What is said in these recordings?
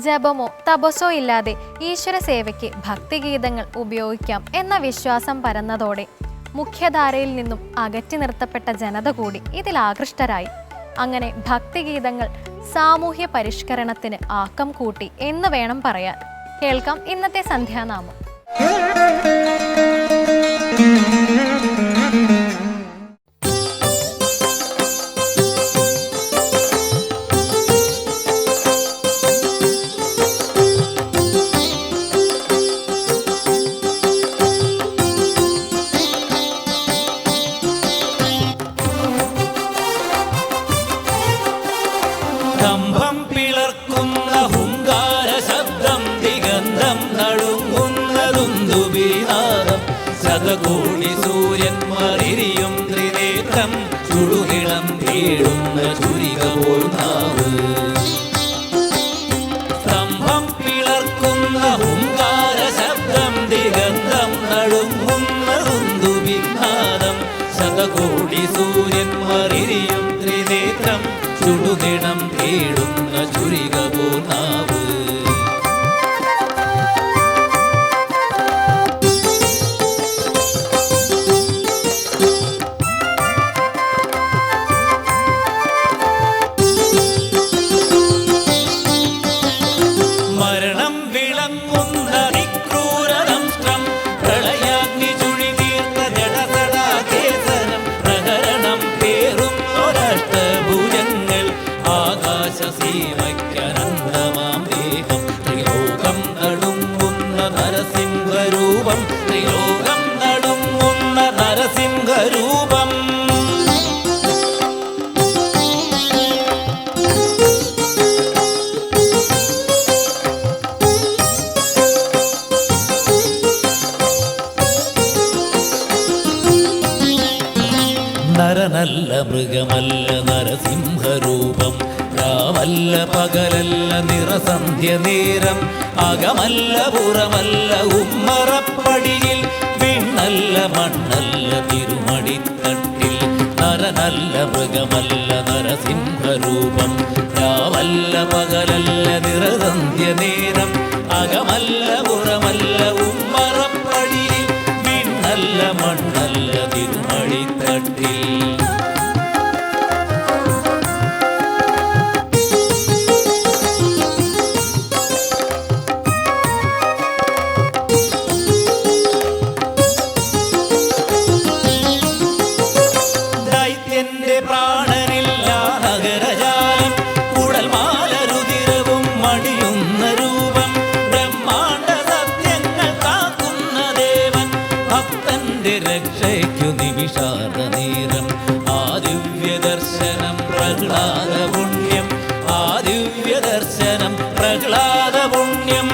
ജപമോ തപസ്സോ ഇല്ലാതെ ഈശ്വര സേവയ്ക്ക് ഭക്തിഗീതങ്ങൾ ഉപയോഗിക്കാം എന്ന വിശ്വാസം പരന്നതോടെ മുഖ്യധാരയിൽ നിന്നും അകറ്റി നിർത്തപ്പെട്ട ജനത കൂടി ഇതിൽ ആകൃഷ്ടരായി. അങ്ങനെ ഭക്തിഗീതങ്ങൾ സാമൂഹ്യ പരിഷ്കരണത്തിന് ആക്കം കൂട്ടി എന്ന് വേണം പറയാൻ. കേൾക്കാം ഇന്നത്തെ സന്ധ്യാനാമം. സ്തംഭം പിളർക്കുന്ന ഹുങ്കാര ശബ്ദം, ദിഗന്ധം നടുങ്ങുന്നതുന്തുബീനാദം, ശതകോടി സൂര്യന്മാരിരിയും ത്രിനേത്രം, ചുടുനിളം തേടുന്ന ചുരിക പോൽ നാവ്. സ്തംഭം പിളർക്കുന്ന ഹുങ്കാര ശബ്ദം, ദിഗന്ധം നടുങ്ങുന്നതുന്തുബീനാദം, ശതകോടി സൂര്യന്മാരിരിയും ത്രിനേത്രം, ചുടുനിളം തേടുന്ന ചുരിക പോൽ നാവ്. മരണം വിളങ്ങുന്ന നിക്രൂരദംഷ്ട്രം, പ്രളയാഗ്നി ചുഴി തീർത്ത ജഡസടാകേസരം, പ്രഹരണം പേറുന്നൊരഷ്ടഭുജങ്ങൾ, ആകാശസീമയ്ക്കനന്തമാം ദേഹം, ത്രിലോകം നടുങ്ങുന്ന നരസിംഹരൂപം, ത്രിലോകം നടുങ്ങുന്ന നരസിംഹരൂപം. നരനല്ല മൃഗമല്ല നരസിംഹരൂപം, രാവല്ല പകലല്ല നിറസന്ധ്യ നേരം, അകമല്ല പുറമല്ല ഉമ്മറപ്പടിയിൽ, വിണ്ണല്ല മണ്ണല്ല തിരുമടിത്തട്ടിൽ. നരനല്ല മൃഗമല്ല നരസിംഹരൂപം, രാവല്ല പകലല്ല നിറസന്ധ്യ നേരം, അകമല്ല പുറമല്ല ഉമ്മറപ്പടിയിൽ, വിണ്ണല്ല മണ്ണല്ല തിരുമടിത്തട്ടിൽ. ദൈത്യന്റെ പ്രാണനില്ല നഗരജാലം, കുടൽമാലരുതിരവും മടിയുന്ന രൂപം, ബ്രഹ്മാണ്ട സത്യങ്ങൾ കാക്കുന്ന ദേവൻ, ഭക്തന്റെ രക്ഷയ്ക്കു നിമിഷാർദ്ധ നേരം, ആ ദിവ്യ ദർശനം പ്രഹ്ലാദ പുണ്യം, ആ ദിവ്യ ദർശനം പ്രഹ്ലാദ പുണ്യം.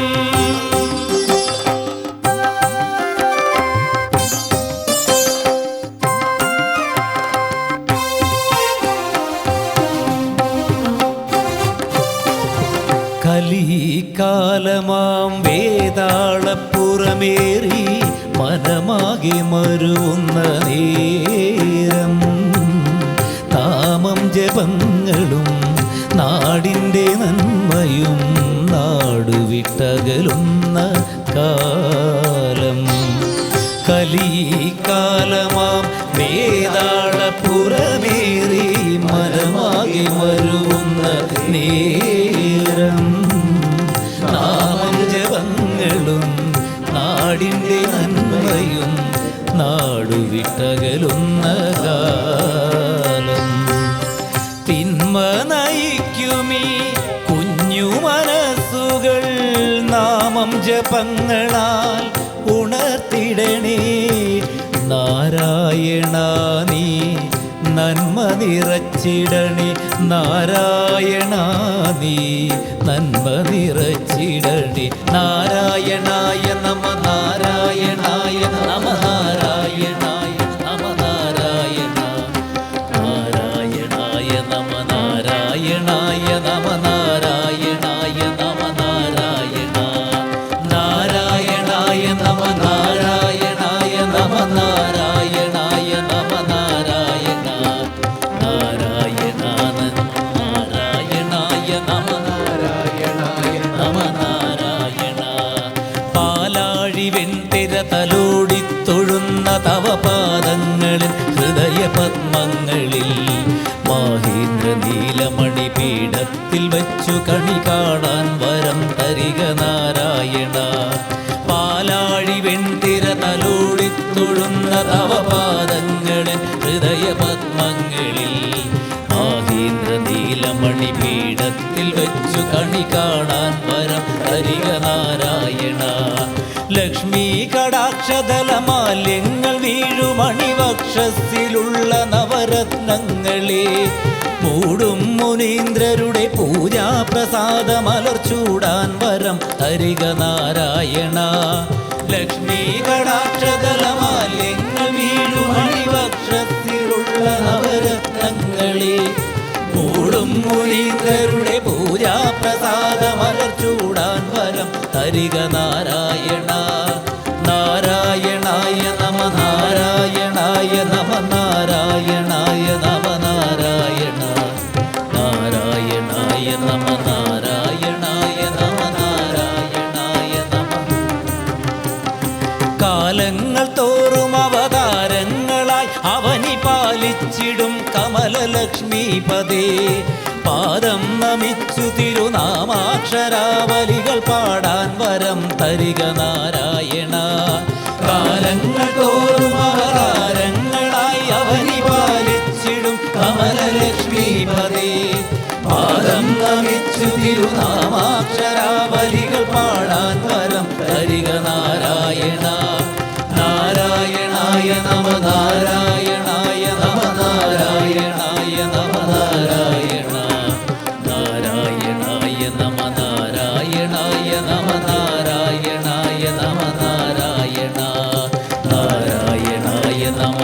കലികാലമാം വേതാളപ്പുറമേറി മനമാകെ മരുവുന്ന നേരം, നാമം ജപങ്ങളും നാടിൻ്റെ നന്മയും നാടുവിട്ടകലുന്ന കാലം. കലികാലമാം വേതാളപ്പുറമേറി മനമാകെ മരുവുന്ന നേരം, നാമം ജപങ്ങളും നാടിൻ്റെ നന്മയും നാടുവിട്ടകലുന്ന കാലം. തിന്മ നയിക്കുമീ കുഞ്ഞു മനസ്സുകൾ നാമം ജപങ്ങളാൽ ഉണർത്തിടണേ. നാരായണ നീ നന്മ നിറച്ചിടണേ, നാരായണ നീ നന്മ നിറച്ചിടണേ. നാരായണായ നമ, നാരായണായ നമ, നാരായണായ നമ, നാരായണ നാരായണായ നമ, നാരായണായ നമ, നാരായണായ നമ, നാരായണ നാരായണായ നമ, നാരായണായ നമ, നാരായണായ നമ, നാരായണ നാരായണ നാരായണായ നമ, നാരായണായ നമ, വെൺതിര തലോടിത്തൊഴുന്ന തവ പാദങ്ങളിൽ ഹൃദയ പത്മങ്ങളിൽ മഹേന്ദ്ര നീലമണി പീഠത്തിൽ വച്ചു കണി കാണാൻ വരം തരിക നാരായണ. പാലാഴി വെൺതിര തലോടിത്തൊഴുന്ന തവ പാദങ്ങളിൽ ഹൃദയ പത്മങ്ങളിൽ മഹേന്ദ്ര നീലമണി പീഠത്തിൽ വച്ചു കണി കാണാൻ വരം തരിക നാരായണ. ലക്ഷ്മീ കടാക്ഷതലമാല്യങ്ങൾ വീഴുമണിവക്ഷസിലുള്ള നവരത്നങ്ങളെ മൂടും മുനീന്ദ്രരുടെ പൂജാപ്രസാദമലർച്ചൂടാൻ വരം തരിക നാരായണ. ലക്ഷ്മീ കടാക്ഷതലമാല്യങ്ങൾ വീഴുമണിവക്ഷസിലുള്ള നവരത്നങ്ങളെ മൂടും മുനീന്ദ്രരുടെ പൂജാപ്രസാദമലർച്ചൂടാൻ വരം തരിക നാരായണ. നാരായണായ നമ നാരായണായ നമ നാരായണായ നമ നാരായണ. നാരായണായ നമ നാരായണായ നമ നാരായണായ നമ. കാലങ്ങൾ തോറും അവതാരങ്ങളായി അവനി പാലിച്ചിടും കമലലക്ഷ്മീപദേ പാദം നമിച്ചു തിരുനാമാക്ഷരാവലികൾ പാടാൻ വരം തരിക നാരായണ. കാലങ്ങൾ തോറും അവതാരങ്ങളായി അവനി പാലിച്ചിടും കമലലക്ഷ്മീപദേ പാദം നമിച്ചു തിരുനാമാക്ഷരാവലികൾ പാടാൻ വരം തരിക നാരായണ. നാരായണായ നമ നാരായണായ നമ നാരായണായ നമ നാരായണ. നാരായണായ നമ നാരായണായ നമ നാരായണായ നമ നാരായണ. നാരായണായ നമ